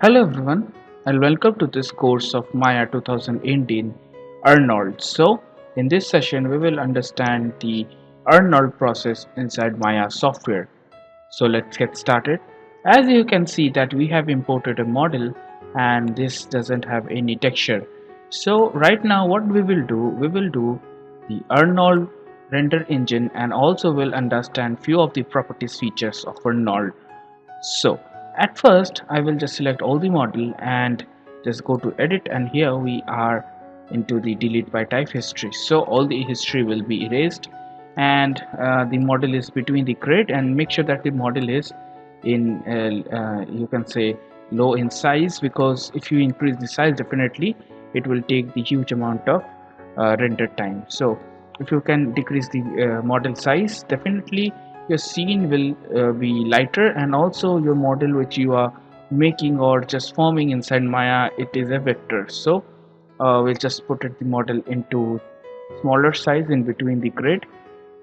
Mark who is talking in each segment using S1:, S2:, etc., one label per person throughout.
S1: Hello everyone and welcome to this course of Maya 2018 Arnold. So in this session we will understand the Arnold process inside Maya software. So let's get started. As you can see that we have imported a model and this doesn't have any texture. So right now what we will do the Arnold render engine and also will understand few of the properties features of Arnold. So at first I will just select all the model and just go to edit, and here we are into the delete by type history. So all the history will be erased, and the model is between the grid, and make sure that the model is in you can say low in size, because if you increase the size definitely it will take the huge amount of render time. So if you can decrease the model size, definitely your scene will be lighter, and also your model which you are making or just forming inside Maya, it is a vector. So we'll just put the model into smaller size in between the grid,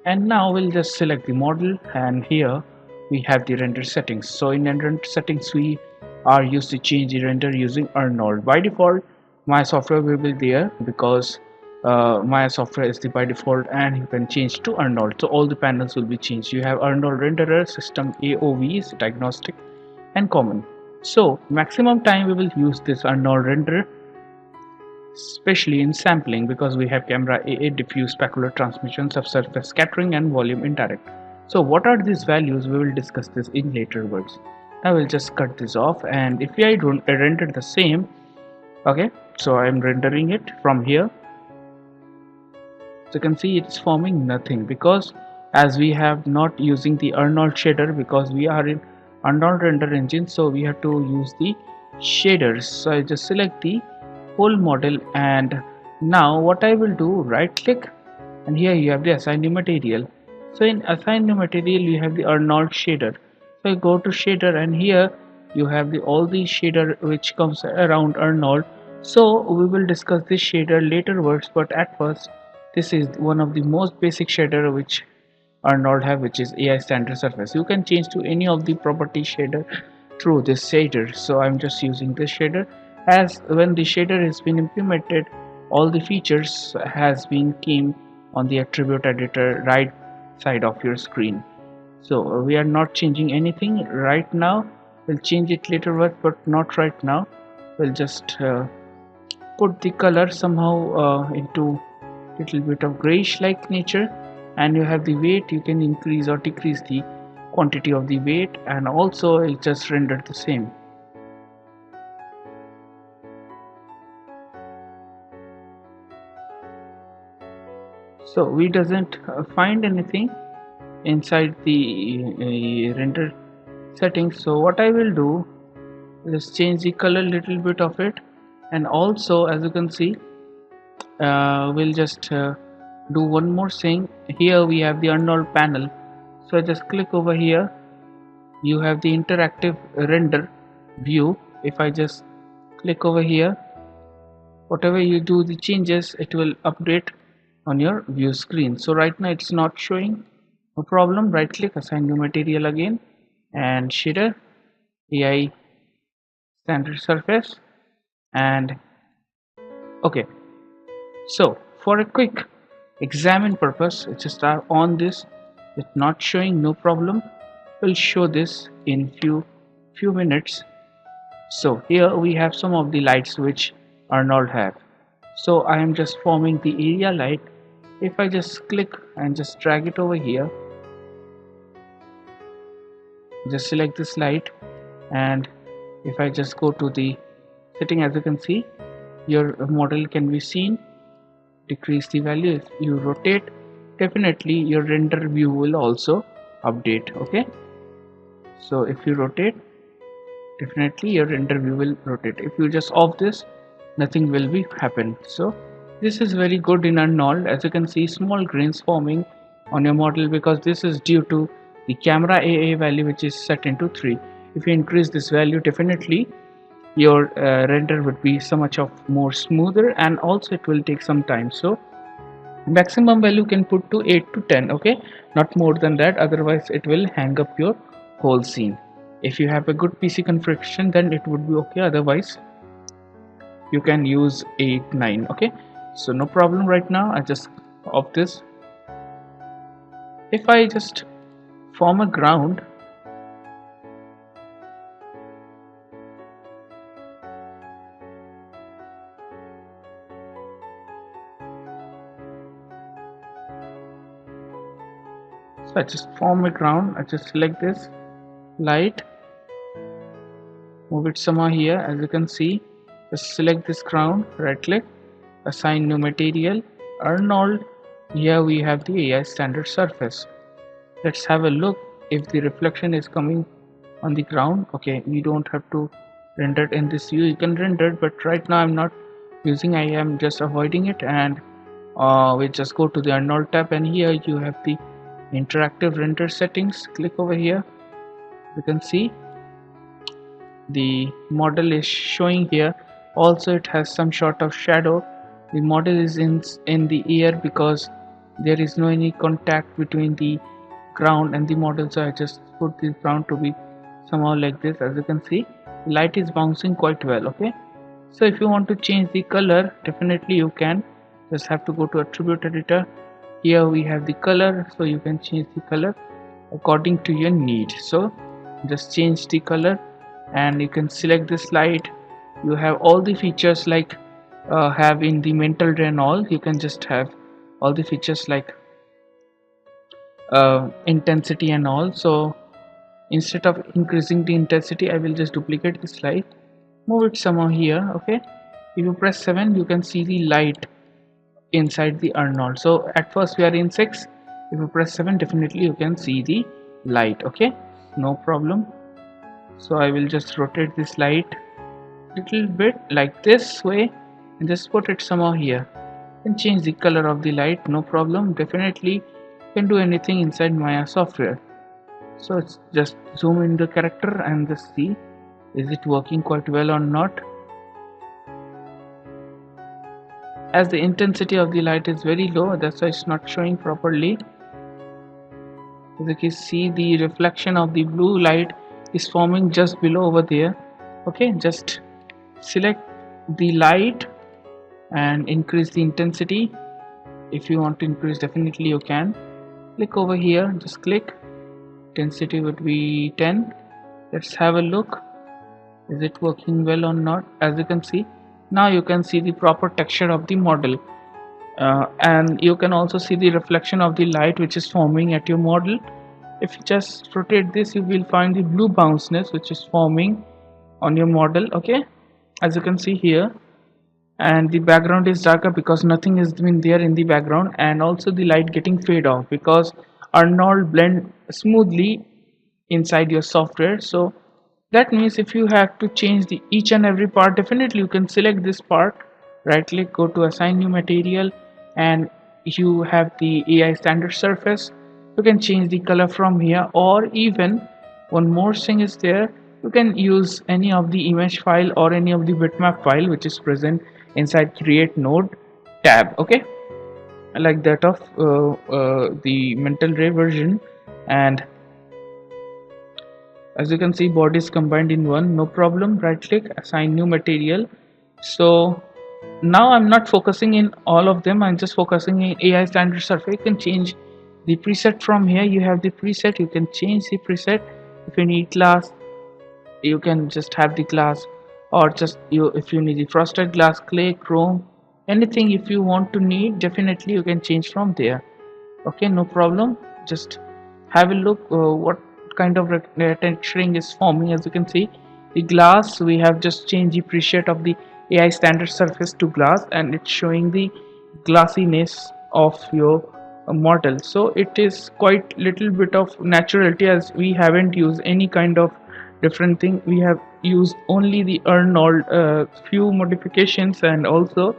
S1: and now we'll just select the model, and here we have the render settings. So in render settings we are used to change the render using Arnold. By default my software will be there because my software is the by default, and you can change to Arnold. So all the panels will be changed. You have Arnold renderer, system AOVs, diagnostic and common. So maximum time we will use this Arnold renderer, especially in sampling, because we have camera AA, diffuse, specular transmission, subsurface scattering and volume indirect. So what are these values? We will discuss this in later words. I will just cut this off, and if I don't render the same, okay, so I am rendering it from here. So you can see it's forming nothing, because as we have not using the Arnold shader, because we are in Arnold render engine, so we have to use the shaders. So I just select the whole model, and now what I will do, right click, and here you have the assign new material. So in assign new material you have the Arnold shader. So I go to shader, and here you have the all the shader which comes around Arnold. So we will discuss this shader later words, but at first this is one of the most basic shader which Arnold have, which is AI standard surface. You can change to any of the property shader through this shader. So I'm just using this shader, as when the shader has been implemented, all the features has been came on the attribute editor right side of your screen. So we are not changing anything right now. We'll change it later, but not right now. We'll just put the color somehow into little bit of grayish like nature, and you have the weight. You can increase or decrease the quantity of the weight, and also it just render the same. So we doesn't find anything inside the render settings. So what I will do is change the color little bit of it, and also as you can see we'll just do one more thing. Here we have the Unrolled Panel, so I just click over here. You have the interactive render view. If I just click over here, whatever you do the changes, it will update on your view screen. So right now it's not showing, no problem. Right click, assign new material again, and shader AI standard surface, and okay. So for a quick examine purpose, it's just on this, it's not showing, no problem. We'll show this in few minutes. So here we have some of the lights which Arnold have. So I am just forming the area light. If I just click and just drag it over here, just select this light, and if I just go to the setting, as you can see, your model can be seen. Decrease the value. If you rotate, definitely your render view will also update. Okay, so if you rotate, definitely your render view will rotate. If you just off this, nothing will be happen. So this is very good in Arnold. As you can see, small grains forming on your model, because this is due to the camera AA value which is set into 3. If you increase this value, definitely your render would be so much of more smoother, and also it will take some time. So maximum value can put to 8 to 10, okay, not more than that, otherwise it will hang up your whole scene. If you have a good PC configuration, then it would be okay, otherwise you can use 8 9. Okay, so no problem. Right now I just off this. If I just form a ground, so I just form a ground, I just select this light, move it somewhere here. As you can see, just select this ground, right click, assign new material, Arnold. Here we have the AI standard surface. Let's have a look if the reflection is coming on the ground. Okay, we don't have to render it in this view. You can render it, but right now I'm not using, I am just avoiding it. And we just go to the Unrolled tab, and here you have the interactive render settings. Click over here. You can see the model is showing here. Also it has some sort of shadow. The model is in the air because there is no any contact between the ground and the model, so I just put this ground to be somehow like this. As you can see, light is bouncing quite well. Okay, so if you want to change the color, definitely you can. Just have to go to attribute editor. Here we have the color, so you can change the color according to your need. So just change the color, and you can select this light. You have all the features like have in the mental ray and all. You can just have all the features like intensity and all. So instead of increasing the intensity, I will just duplicate this light, move it somewhere here. Okay, if you press 7, you can see the light inside the Arnold. So at first we are in 6. If you press 7, definitely you can see the light. Okay, no problem. So I will just rotate this light little bit like this way and just put it somewhere here and change the color of the light. No problem, definitely you can do anything inside Maya software. So it's just zoom in the character and just see is it working quite well or not. As the intensity of the light is very low, that's why it's not showing properly. As you can see, the reflection of the blue light is forming just below over there. Okay, just select the light and increase the intensity. If you want to increase, definitely you can. Click over here, just click. Intensity would be 10. Let's have a look. Is it working well or not? As you can see, now you can see the proper texture of the model, and you can also see the reflection of the light which is forming at your model. If you just rotate this, you will find the blue bounciness which is forming on your model. Okay, as you can see here, and the background is darker because nothing has been there in the background, and also the light getting fade off because Arnold blend smoothly inside your software. So that means if you have to change the each and every part, definitely you can select this part, right click, go to assign new material, and you have the AI standard surface. You can change the color from here, or even one more thing is there, you can use any of the image file or any of the bitmap file which is present inside create node tab. Okay, like that of the mental ray version. And as you can see, body is combined in one. No problem, right click, assign new material. So now I'm not focusing in all of them, I'm just focusing in AI standard surface. You can change the preset from here. You have the preset, you can change the preset. If you need glass, you can just have the glass, or just if you need the frosted glass, clay, chrome, anything if you want to need, definitely you can change from there. Okay, no problem. Just have a look what kind of texturing is forming. As you can see, the glass, we have just changed the preset of the AI standard surface to glass, and it's showing the glassiness of your model. So it is quite little bit of naturality, as we haven't used any kind of different thing. We have used only the Arnold few modifications, and also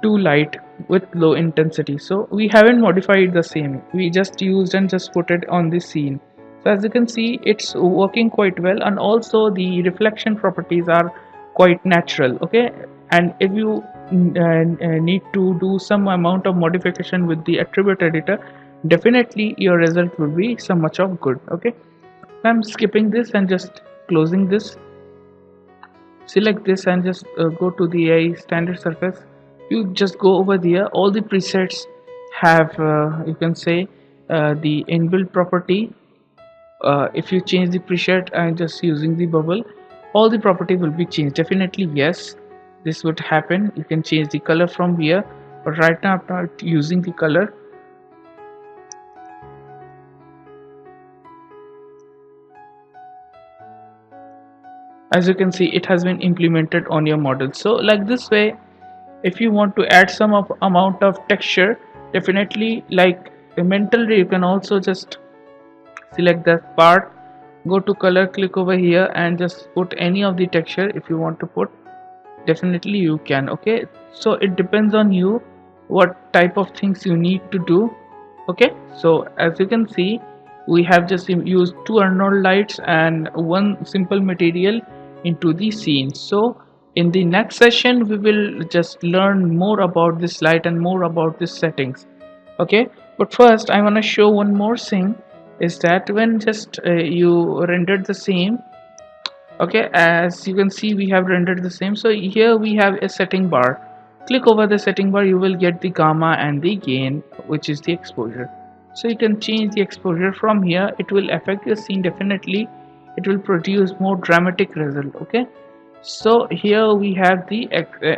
S1: too light with low intensity. So we haven't modified the same, we just used and just put it on the scene. So as you can see, it's working quite well, and also the reflection properties are quite natural. Okay, and if you need to do some amount of modification with the attribute editor, definitely your result will be so much of good. Okay, I'm skipping this and just closing this. Select this and just go to the AI standard surface. You just go over there. All the presets have you can say the inbuilt property. If you change the preset and just using the bubble, all the property will be changed. Definitely yes, this would happen. You can change the color from here, but right now I'm not using the color. As you can see, it has been implemented on your model. So like this way, if you want to add some of amount of texture, definitely like mentally you can also just select that part, go to color, click over here and just put any of the texture if you want to put. Definitely you can. Okay, so it depends on you what type of things you need to do. Okay, so as you can see, we have just used two Arnold lights and one simple material into the scene. So in the next session we will just learn more about this light and more about these settings. Okay, but first I want to show one more thing, is that when just you rendered the same. Okay, as you can see we have rendered the same. So here we have a setting bar. Click over the setting bar, you will get the gamma and the gain, which is the exposure. So you can change the exposure from here. It will affect your scene. Definitely it will produce more dramatic result. Okay, so here we have the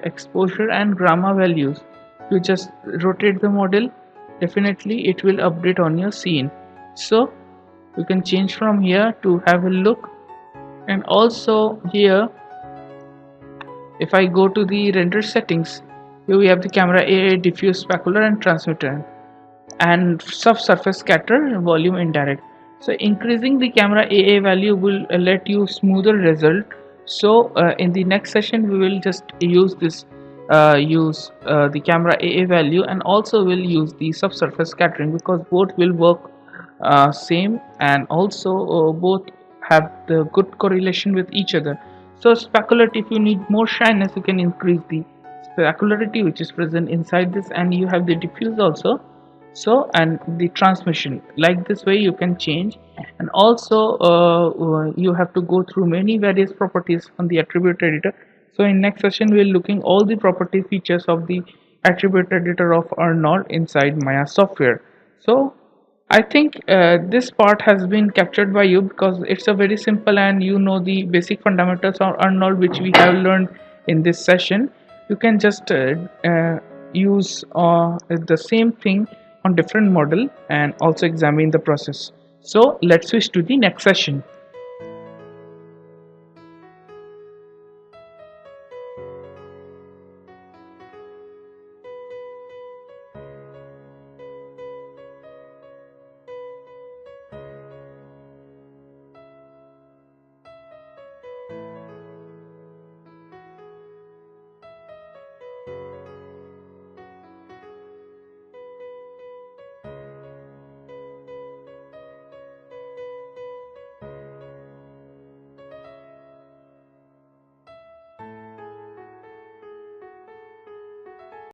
S1: exposure and gamma values. You just rotate the model, definitely it will update on your scene. So you can change from here to have a look. And also here, if I go to the render settings, here we have the camera AA, diffuse, specular and transmitter, and subsurface scatter, volume indirect. So increasing the camera AA value will let you smoother result. So in the next session we will just use this the camera AA value, and also will use the subsurface scattering, because both will work same, and also both have the good correlation with each other. So specularity, if you need more shyness, you can increase the specularity which is present inside this, and you have the diffuse also. So and the transmission, like this way you can change. And also you have to go through many various properties on the attribute editor. So in next session we're looking all the property features of the attribute editor of Arnold inside Maya software. So I think this part has been captured by you, because it's a very simple and you know the basic fundamentals of Arnold which we have learned in this session. You can just use the same thing on different model and also examine the process. So let's switch to the next session.